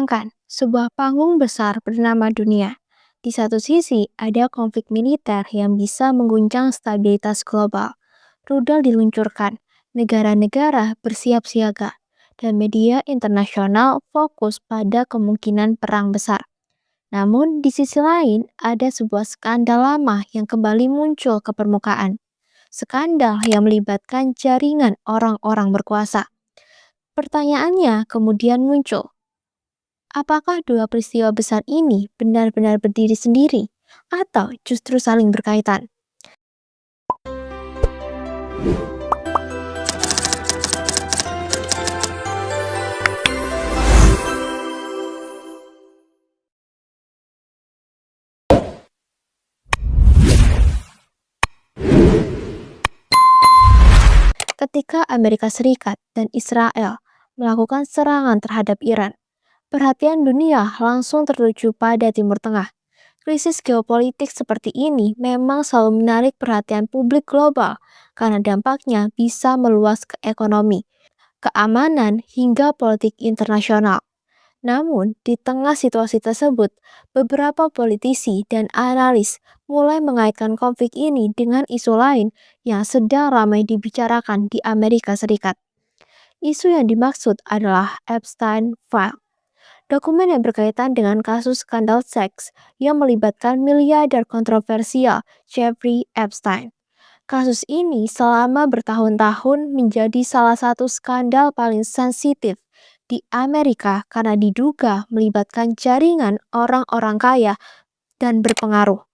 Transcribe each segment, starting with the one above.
Bayangkan, sebuah panggung besar bernama dunia. Di satu sisi, ada konflik militer yang bisa mengguncang stabilitas global. Rudal diluncurkan, negara-negara bersiap siaga, dan media internasional fokus pada kemungkinan perang besar. Namun, di sisi lain, ada sebuah skandal lama yang kembali muncul ke permukaan. Skandal yang melibatkan jaringan orang-orang berkuasa. Pertanyaannya kemudian muncul, apakah dua peristiwa besar ini benar-benar berdiri sendiri atau justru saling berkaitan? Ketika Amerika Serikat dan Israel melakukan serangan terhadap Iran, perhatian dunia langsung tertuju pada Timur Tengah. Krisis geopolitik seperti ini memang selalu menarik perhatian publik global karena dampaknya bisa meluas ke ekonomi, keamanan, hingga politik internasional. Namun, di tengah situasi tersebut, beberapa politisi dan analis mulai mengaitkan konflik ini dengan isu lain yang sedang ramai dibicarakan di Amerika Serikat. Isu yang dimaksud adalah Epstein File, dokumen yang berkaitan dengan kasus skandal seks yang melibatkan miliarder kontroversial Jeffrey Epstein. Kasus ini selama bertahun-tahun menjadi salah satu skandal paling sensitif di Amerika karena diduga melibatkan jaringan orang-orang kaya dan berpengaruh.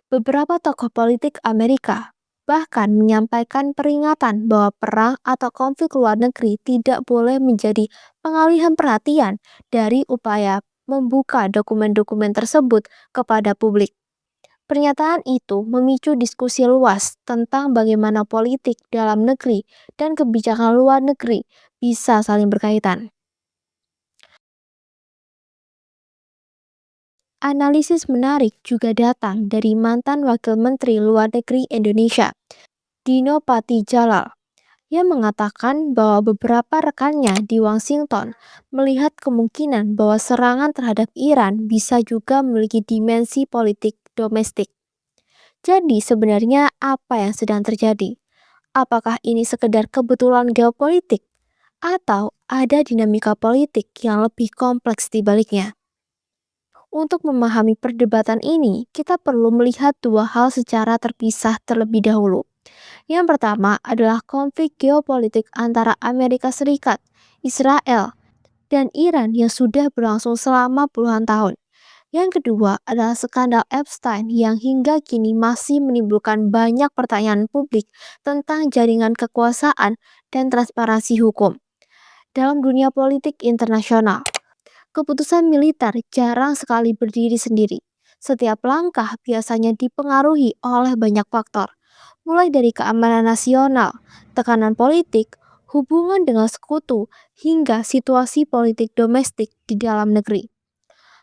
Beberapa tokoh politik Amerika bahkan menyampaikan peringatan bahwa perang atau konflik luar negeri tidak boleh menjadi pengalihan perhatian dari upaya membuka dokumen-dokumen tersebut kepada publik. Pernyataan itu memicu diskusi luas tentang bagaimana politik dalam negeri dan kebijakan luar negeri bisa saling berkaitan. Analisis menarik juga datang dari mantan Wakil Menteri Luar Negeri Indonesia, Dino Patijalal, yang mengatakan bahwa beberapa rekannya di Washington melihat kemungkinan bahwa serangan terhadap Iran bisa juga memiliki dimensi politik domestik. Jadi sebenarnya apa yang sedang terjadi? Apakah ini sekedar kebetulan geopolitik? Atau ada dinamika politik yang lebih kompleks di baliknya? Untuk memahami perdebatan ini, kita perlu melihat dua hal secara terpisah terlebih dahulu. Yang pertama adalah konflik geopolitik antara Amerika Serikat, Israel, dan Iran yang sudah berlangsung selama puluhan tahun. Yang kedua adalah skandal Epstein yang hingga kini masih menimbulkan banyak pertanyaan publik tentang jaringan kekuasaan dan transparansi hukum. Dalam dunia politik internasional, keputusan militer jarang sekali berdiri sendiri. Setiap langkah biasanya dipengaruhi oleh banyak faktor, mulai dari keamanan nasional, tekanan politik, hubungan dengan sekutu, hingga situasi politik domestik di dalam negeri.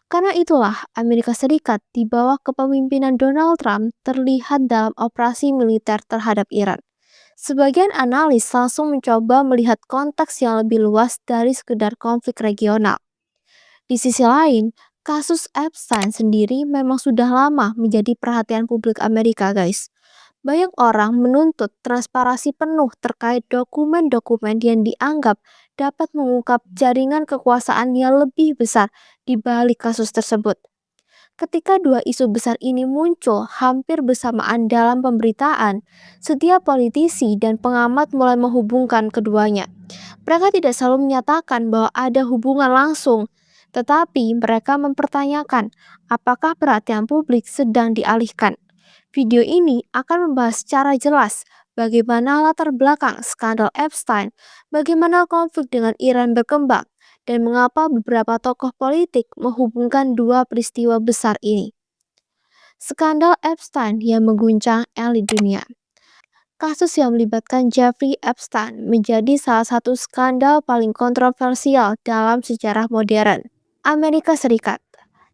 Karena itulah Amerika Serikat di bawah kepemimpinan Donald Trump terlihat dalam operasi militer terhadap Iran. Sebagian analis langsung mencoba melihat konteks yang lebih luas dari sekedar konflik regional. Di sisi lain, kasus Epstein sendiri memang sudah lama menjadi perhatian publik Amerika, guys. Banyak orang menuntut transparansi penuh terkait dokumen-dokumen yang dianggap dapat mengungkap jaringan kekuasaan yang lebih besar di balik kasus tersebut. Ketika dua isu besar ini muncul hampir bersamaan dalam pemberitaan, setiap politisi dan pengamat mulai menghubungkan keduanya. Mereka tidak selalu menyatakan bahwa ada hubungan langsung, tetapi mereka mempertanyakan apakah perhatian publik sedang dialihkan. Video ini akan membahas secara jelas bagaimana latar belakang skandal Epstein, bagaimana konflik dengan Iran berkembang, dan mengapa beberapa tokoh politik menghubungkan dua peristiwa besar ini. Skandal Epstein yang mengguncang elit dunia. Kasus yang melibatkan Jeffrey Epstein menjadi salah satu skandal paling kontroversial dalam sejarah modern Amerika Serikat.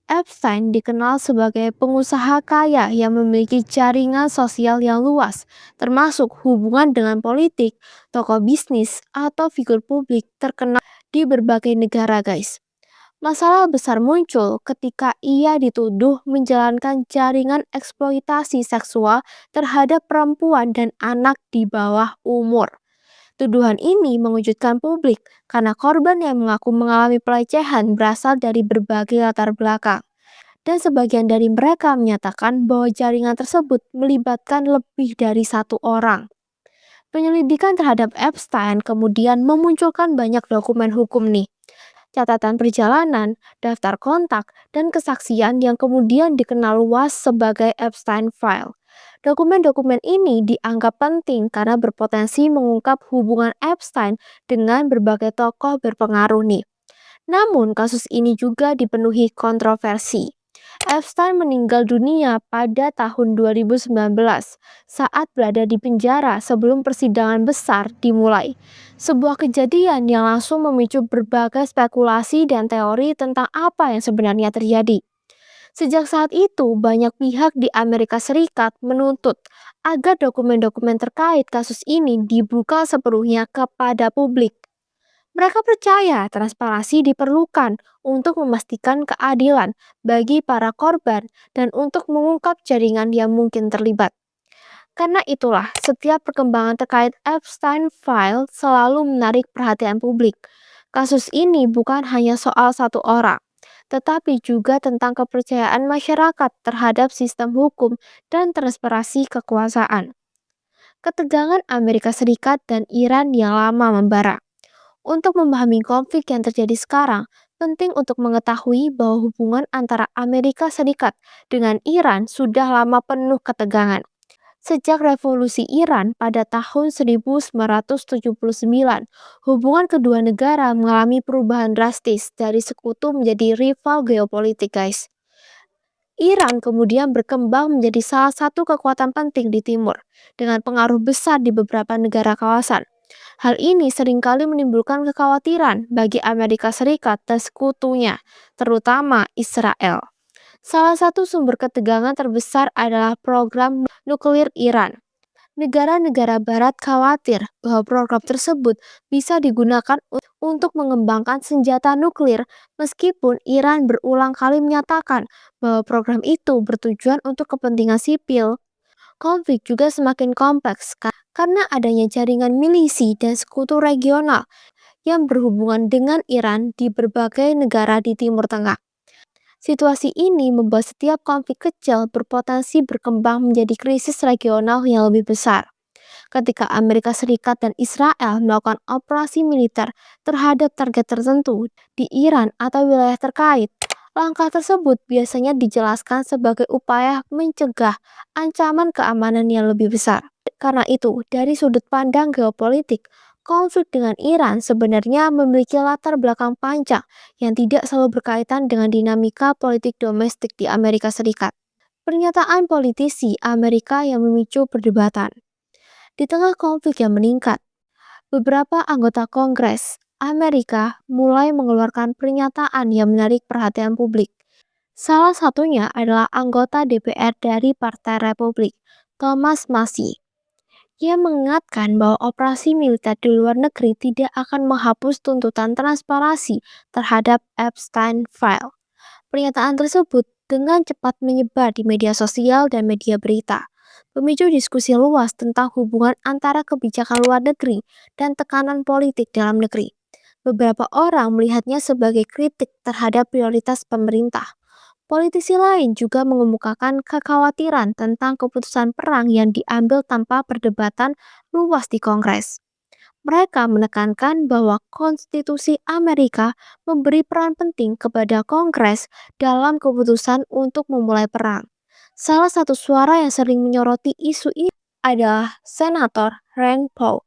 Epstein dikenal sebagai pengusaha kaya yang memiliki jaringan sosial yang luas, termasuk hubungan dengan politik, tokoh bisnis, atau figur publik terkenal di berbagai negara, guys. Masalah besar muncul ketika ia dituduh menjalankan jaringan eksploitasi seksual terhadap perempuan dan anak di bawah umur. Tuduhan ini mengejutkan publik karena korban yang mengaku mengalami pelecehan berasal dari berbagai latar belakang. Dan sebagian dari mereka menyatakan bahwa jaringan tersebut melibatkan lebih dari satu orang. Penyelidikan terhadap Epstein kemudian memunculkan banyak dokumen hukum nih, catatan perjalanan, daftar kontak, dan kesaksian yang kemudian dikenal luas sebagai Epstein File. Dokumen-dokumen ini dianggap penting karena berpotensi mengungkap hubungan Epstein dengan berbagai tokoh berpengaruh nih. Namun kasus ini juga dipenuhi kontroversi. Epstein meninggal dunia pada tahun 2019 saat berada di penjara sebelum persidangan besar dimulai. Sebuah kejadian yang langsung memicu berbagai spekulasi dan teori tentang apa yang sebenarnya terjadi. Sejak saat itu, banyak pihak di Amerika Serikat menuntut agar dokumen-dokumen terkait kasus ini dibuka sepenuhnya kepada publik. Mereka percaya transparansi diperlukan untuk memastikan keadilan bagi para korban dan untuk mengungkap jaringan yang mungkin terlibat. Karena itulah, setiap perkembangan terkait Epstein File selalu menarik perhatian publik. Kasus ini bukan hanya soal satu orang, tetapi juga tentang kepercayaan masyarakat terhadap sistem hukum dan transparansi kekuasaan. Ketegangan Amerika Serikat dan Iran yang lama membara. Untuk memahami konflik yang terjadi sekarang, penting untuk mengetahui bahwa hubungan antara Amerika Serikat dengan Iran sudah lama penuh ketegangan. Sejak revolusi Iran pada tahun 1979, hubungan kedua negara mengalami perubahan drastis dari sekutu menjadi rival geopolitik, guys. Iran kemudian berkembang menjadi salah satu kekuatan penting di timur, dengan pengaruh besar di beberapa negara kawasan. Hal ini seringkali menimbulkan kekhawatiran bagi Amerika Serikat dan sekutunya, terutama Israel. Salah satu sumber ketegangan terbesar adalah program nuklir Iran. Negara-negara barat khawatir bahwa program tersebut bisa digunakan untuk mengembangkan senjata nuklir, meskipun Iran berulang kali menyatakan bahwa program itu bertujuan untuk kepentingan sipil. Konflik juga semakin kompleks karena adanya jaringan milisi dan sekutu regional yang berhubungan dengan Iran di berbagai negara di Timur Tengah. Situasi ini membuat setiap konflik kecil berpotensi berkembang menjadi krisis regional yang lebih besar. Ketika Amerika Serikat dan Israel melakukan operasi militer terhadap target tertentu di Iran atau wilayah terkait, langkah tersebut biasanya dijelaskan sebagai upaya mencegah ancaman keamanan yang lebih besar. Karena itu, dari sudut pandang geopolitik, konflik dengan Iran sebenarnya memiliki latar belakang panjang yang tidak selalu berkaitan dengan dinamika politik domestik di Amerika Serikat. Pernyataan politisi Amerika yang memicu perdebatan. Di tengah konflik yang meningkat, beberapa anggota Kongres Amerika mulai mengeluarkan pernyataan yang menarik perhatian publik. Salah satunya adalah anggota DPR dari Partai Republik, Thomas Massie. Ia mengingatkan bahwa operasi militer di luar negeri tidak akan menghapus tuntutan transparansi terhadap Epstein File. Pernyataan tersebut dengan cepat menyebar di media sosial dan media berita, memicu diskusi luas tentang hubungan antara kebijakan luar negeri dan tekanan politik dalam negeri. Beberapa orang melihatnya sebagai kritik terhadap prioritas pemerintah. Politisi lain juga mengemukakan kekhawatiran tentang keputusan perang yang diambil tanpa perdebatan luas di Kongres. Mereka menekankan bahwa konstitusi Amerika memberi peran penting kepada Kongres dalam keputusan untuk memulai perang. Salah satu suara yang sering menyoroti isu ini adalah Senator Rand Paul,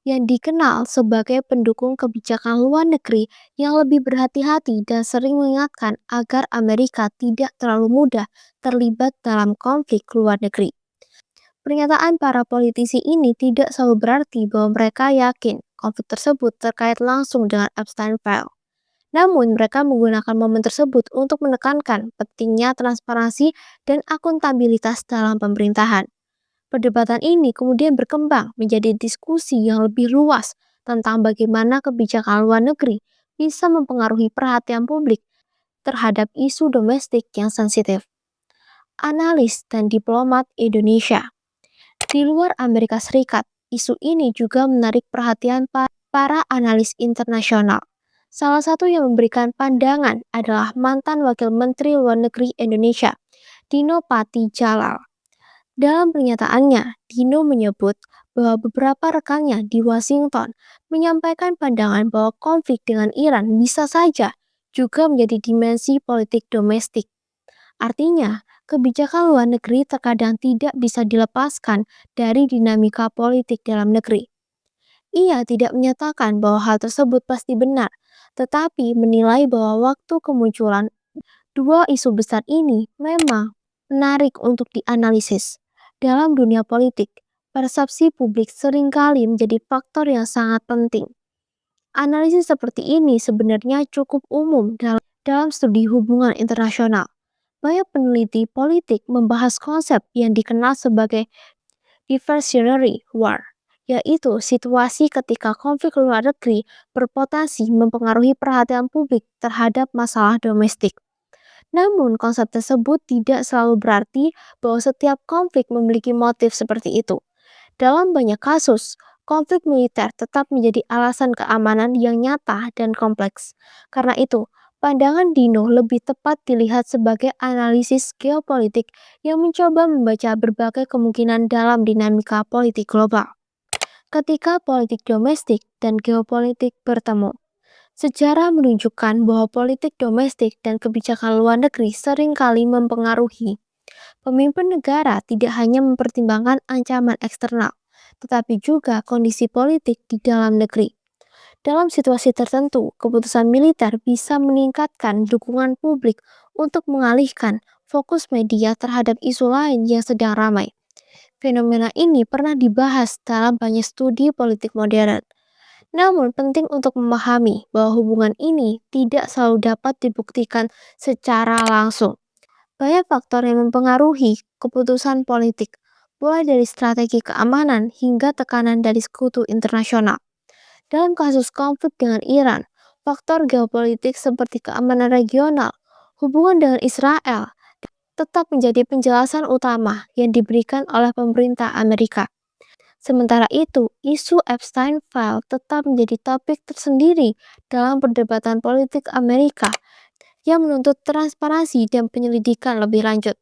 yang dikenal sebagai pendukung kebijakan luar negeri yang lebih berhati-hati dan sering mengingatkan agar Amerika tidak terlalu mudah terlibat dalam konflik luar negeri. Pernyataan para politisi ini tidak selalu berarti bahwa mereka yakin konflik tersebut terkait langsung dengan Epstein File. Namun, mereka menggunakan momen tersebut untuk menekankan pentingnya transparansi dan akuntabilitas dalam pemerintahan. Perdebatan ini kemudian berkembang menjadi diskusi yang lebih luas tentang bagaimana kebijakan luar negeri bisa mempengaruhi perhatian publik terhadap isu domestik yang sensitif. Analis dan diplomat Indonesia. Di luar Amerika Serikat, isu ini juga menarik perhatian para analis internasional. Salah satu yang memberikan pandangan adalah mantan Wakil Menteri Luar Negeri Indonesia, Dino Patijalal. Dalam pernyataannya, Dino menyebut bahwa beberapa rekannya di Washington menyampaikan pandangan bahwa konflik dengan Iran bisa saja juga menjadi dimensi politik domestik. Artinya, kebijakan luar negeri terkadang tidak bisa dilepaskan dari dinamika politik dalam negeri. Ia tidak menyatakan bahwa hal tersebut pasti benar, tetapi menilai bahwa waktu kemunculan dua isu besar ini memang menarik untuk dianalisis. Dalam dunia politik, persepsi publik seringkali menjadi faktor yang sangat penting. Analisis seperti ini sebenarnya cukup umum dalam studi hubungan internasional. Banyak peneliti politik membahas konsep yang dikenal sebagai diversionary war, yaitu situasi ketika konflik luar negeri berpotensi mempengaruhi perhatian publik terhadap masalah domestik. Namun, konsep tersebut tidak selalu berarti bahwa setiap konflik memiliki motif seperti itu. Dalam banyak kasus, konflik militer tetap menjadi alasan keamanan yang nyata dan kompleks. Karena itu, pandangan Dino lebih tepat dilihat sebagai analisis geopolitik yang mencoba membaca berbagai kemungkinan dalam dinamika politik global. Ketika politik domestik dan geopolitik bertemu, sejarah menunjukkan bahwa politik domestik dan kebijakan luar negeri seringkali mempengaruhi. Pemimpin negara tidak hanya mempertimbangkan ancaman eksternal, tetapi juga kondisi politik di dalam negeri. Dalam situasi tertentu, keputusan militer bisa meningkatkan dukungan publik untuk mengalihkan fokus media terhadap isu lain yang sedang ramai. Fenomena ini pernah dibahas dalam banyak studi politik modern. Namun penting untuk memahami bahwa hubungan ini tidak selalu dapat dibuktikan secara langsung. Banyak faktor yang mempengaruhi keputusan politik, mulai dari strategi keamanan hingga tekanan dari sekutu internasional. Dalam kasus konflik dengan Iran, faktor geopolitik seperti keamanan regional, hubungan dengan Israel, tetap menjadi penjelasan utama yang diberikan oleh pemerintah Amerika. Sementara itu, isu Epstein File tetap menjadi topik tersendiri dalam perdebatan politik Amerika yang menuntut transparansi dan penyelidikan lebih lanjut.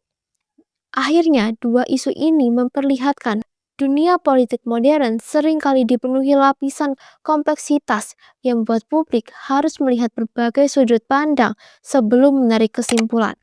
Akhirnya, dua isu ini memperlihatkan dunia politik modern seringkali dipenuhi lapisan kompleksitas yang membuat publik harus melihat berbagai sudut pandang sebelum menarik kesimpulan.